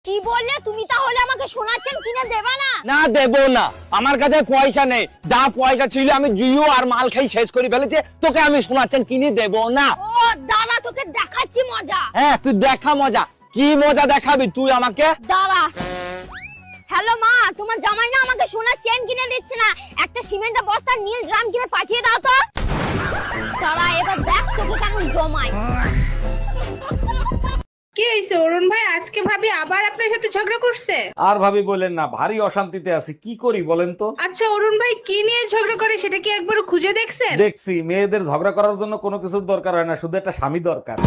কি বললে তুমি? তাহলে আমাকে সোনার চেন কিনে দেবা না? না দেব না, আমার কাছে পয়সা নেই। যা পয়সা ছিল আমি জুয়ো আর মাল খাই শেষ করে ফেলেছি, তোকে আমি সোনার চেন কিনে দেব না। ও দাঁড়া, তোকে দেখাচ্ছি মজা। হ্যাঁ তুই দেখা মজা। কি মজা দেখাবি তুই আমাকে? দাঁড়া। হ্যালো মা, তোমার জামাই না আমাকে সোনার চেন কিনে দিচ্ছে না, একটা সিমেন্টের বস্তা নীল ড্রাম কিনে পাঠিয়ে দাও তো। দাঁড়া, এবার দেখ তোকে কেমন জমাই। কি হইছে অরুণ ভাই? আজকে ভাবি আবার আপনার সাথে ঝগড়া করছে? আর ভাবি বলেন না, ভারী অশান্তিতে আছি, কি করি বলেন তো? আচ্ছা অরুণ ভাই কি নিয়ে ঝগড়া করে সেটা কি একবার খুঁজে দেখছেন? দেখছি, মেয়েদের ঝগড়া করার জন্য কোনো কিছুর দরকার হয় না, শুধু একটা স্বামী দরকার।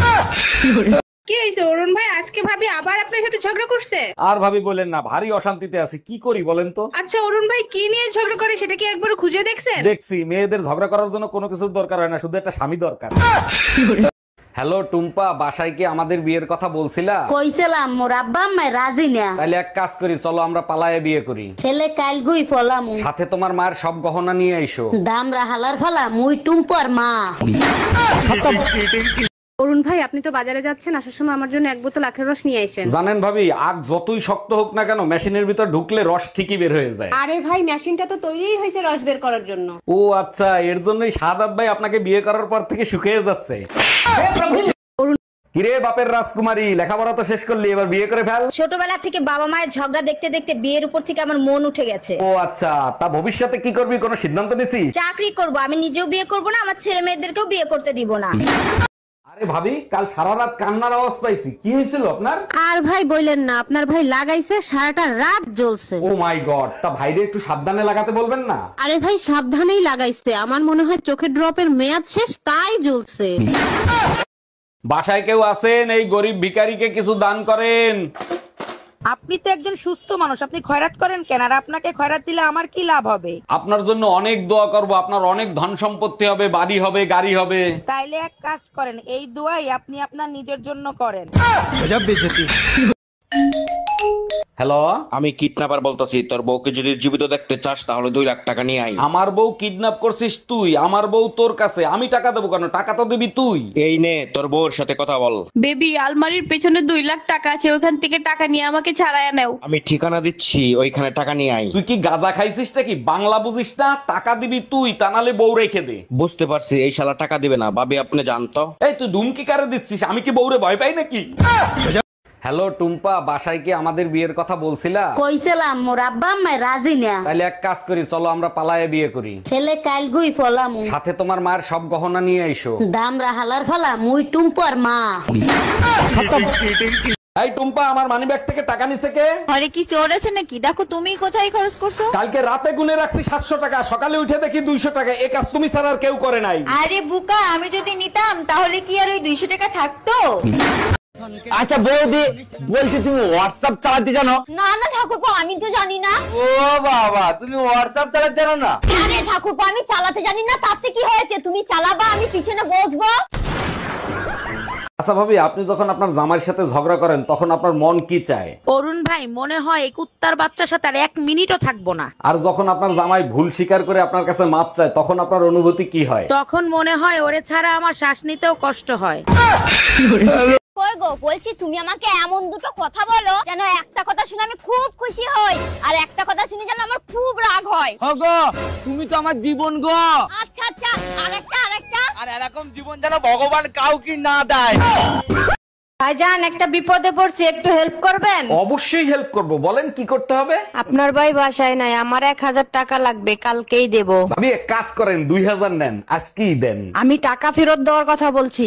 কি হইছে অরুণ ভাই? আজকে ভাবি আবার আপনার সাথে ঝগড়া করছে? আর ভাবি বলেন না, ভারী অশান্তিতে আছি, কি করি বলেন তো? আচ্ছা অরুণ ভাই কি নিয়ে ঝগড়া করে সেটা কি একবার খুঁজে দেখছেন? দেখছি, মেয়েদের ঝগড়া করার জন্য কোনো কিছুর দরকার হয় না, শুধু একটা স্বামী দরকার। হ্যালো টুম্পা, বাসায় কি আমাদের বিয়ের কথা বলছিলা? কইছিলাম, মোর আব্বা আম্মা রাজি না। তাহলে এক কাজ করি, চলো আমরা পালায়ে বিয়ে করি। ছেলে কাল গুই ফলাম, সাথে তোমার মায়ের সব গহনা নিয়ে আইসো। দাম রাহালার ফলা মুই টুম্পর মা। অরুণ ভাই আপনি তো বাজারে যাচ্ছেন, আসার সময় আমার জন্য এক বোতল আখের রস নিয়ে আসেন। জানেন ভাবি, আগ যতই শক্ত হোক না কেন, মেশিনের ভিতর ঢুকলে রস ঠিকই বের হয়ে যায়। আরে ভাই, মেশিনটা তো তৈরিই হয়েছে রস বের করার জন্য। ও আচ্ছা, এর জন্যই সাদাত ভাই আপনাকে বিয়ে করার পর থেকে শুকিয়ে যাচ্ছে। কিরে বাপের রাজকুমারী, লেখাপড়া তো শেষ করলি, এবার বিয়ে করে ফেল। ছোটবেলা থেকে বাবা মায়ের ঝগড়া দেখতে দেখতে বিয়ের উপর থেকে আমার মন উঠে গেছে। ও আচ্ছা, তা ভবিষ্যতে কি করবি, কোনো সিদ্ধান্ত নিছিস? চাকরি করব, আমি নিজেও বিয়ে করব না, আমার ছেলে মেয়েদেরকেও বিয়ে করতে দিব না। আরে ভাবি, কাল সারা রাত কান্নার আওয়াজ পাইছি, কি হয়েছিল আপনার? আর ভাই বললেন না, আপনার ভাই লাগাইছে সারাটা রাত জ্বলছে। ও মাই গড, তা ভাইরে একটু সাবধানে লাগাতে বলবেন না? আরে ভাই সাবধানেই লাগাইছে, আমার মনে হয় চোখের ড্রপের মেয়াদ শেষ, তাই জ্বলছে। বাসায় কেউ আছেন? এই গরিব ভিখারিকে কিছু দান করেন। আপনি তো একজন সুস্থ মানুষ, আপনি খয়রাত করেন কেন? আর আপনাকে খয়রাত দিলে আমার কি লাভ হবে? আপনার জন্য অনেক দোয়া করব, আপনার অনেক ধন সম্পত্তি হবে, বাড়ি হবে, গাড়ি হবে। তাইলে এক কাজ করেন, এই দোয়াই আপনি আপনার নিজের জন্য করেন। হ্যালো, আমি কিডন্যাপার বলতেছি, তোর বউকে যদি জীবিত দেখতে চাস তাহলে 2 লাখ টাকা নিয়ে আই। আমার বউ কিডন্যাপ করছিস তুই? আমার বউ তোর কাছে, আমি টাকা দেবো কেন? টাকা তো দিবি তুই। এই নে তোর বউর সাথে কথা বল। বেবি, আলমারির পেছনে 2 লাখ টাকা আছে, ওখান থেকে টাকা নিয়ে আমাকে ছাড়াইয়া নাও। আমি ঠিকানা দিচ্ছি, ওইখানে টাকা নিয়ে আই। তুই কি গাঁজা খাইছিস নাকি? বাংলা বুঝিস না? টাকা দিবি তুই, তা নাহলে বউ রেখে দে। বুঝতে পারছি, এই শালা টাকা দিবে না। ভাবি আপনি জানতো। এই তুই ধুমকি কারে দিচ্ছিস? আমি কি বউরে ভয় পাই নাকি? হ্যালো টুম্পা, বাসায় কি আমাদের বিয়ের কথা বলছিলা? কইছিলাম, মোর আব্বা আম্মা রাজি না। তাহলে এক কাজ করি, চলো আমরা পালায়ে বিয়ে করি। ছেলে কাল গুই ফলাম, সাথে তোমার মায়ের সব গহনা নিয়ে আইসো। দাম রাহালার ফলা মুই টুম্পর মা। এই টুম্পা, আমার মানিব্যাগ থেকে টাকা নিছে কে? আরে কি চোর আছে নাকি? দেখো তুমি কোথায় খরচ করছো। কালকে রাতে গুনে রাখছি 700 টাকা, সকালে উঠে দেখি 200 টাকা। এই কাজ তুমি ছাড়া আর কেউ করে নাই। আরে বুকা, আমি যদি নিতাম তাহলে কি আর ওই 200 টাকা থাকতো? আচ্ছা বৌদি, বলছি তুমি হোয়াটসঅ্যাপ চালাতে জানো? না না ঠাকুরপো, আমি তো জানি না। ও বাবা, তুমি হোয়াটসঅ্যাপ চালাতে জানো না? আরে ঠাকুরপো, আমি চালাতে জানি না, তাতে কি হয়েছে? তুমি চালাবা, আমি পিছনে বসবো। আচ্ছা ভাবি, আপনি যখন আপনার জামাইয়ের সাথে ঝগড়া করেন তখন আপনার মন কি চায়? অরুণ ভাই, মনে হয় এই কুত্তার বাচ্চার সাথে আর 1 মিনিটও থাকবো না। আর যখন আপনার জামাই ভুল স্বীকার করে আপনার কাছে মাপ চায় তখন আপনার অনুভূতি কি হয়? তখন মনে হয় ওরে ছাড়া আমার শ্বাস নিতেও কষ্ট হয়। কই গো, বলছি তুমি আমাকে এমন দুটো কথা বলো যেন একটা কথা শুনে আমি খুব খুশি হই, আর একটা কথা শুনে যেন আমার খুব রাগ হয়। গো, তুমি তো আমার জীবন গো। আচ্ছা আচ্ছা, আরেকটা। আর এরকম জীবন যেন ভগবান কাউকে না দেয়। ভাইজান, একটা বিপদে পড়ছি, একটু হেল্প করবেন? অবশ্যই হেল্প করব, বলেন কি করতে হবে? আপনার ভাই বাসায় নাই, আমার 1000 টাকা লাগবে, কালকেই দেব। ভাবি এক কাজ করেন, 2000 নেন, আজকেই দেন। আমি টাকা ফেরত দেওয়ার কথা বলছি।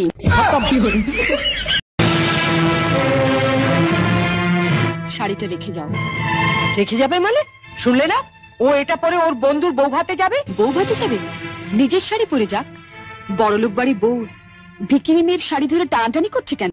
শাড়িটা রেখে যাও। রেখে যাবে মানে? শুনলে না? ও এটা পরে ওর বন্ধুর বউ ভাতে যাবে। বউ ভাতে যাবে? নিজের শাড়ি পরে যাক। বড়লোক বাড়ি বউ ভিকিরি মেয়ের শাড়ি ধরে টানাটানি করছে কেন?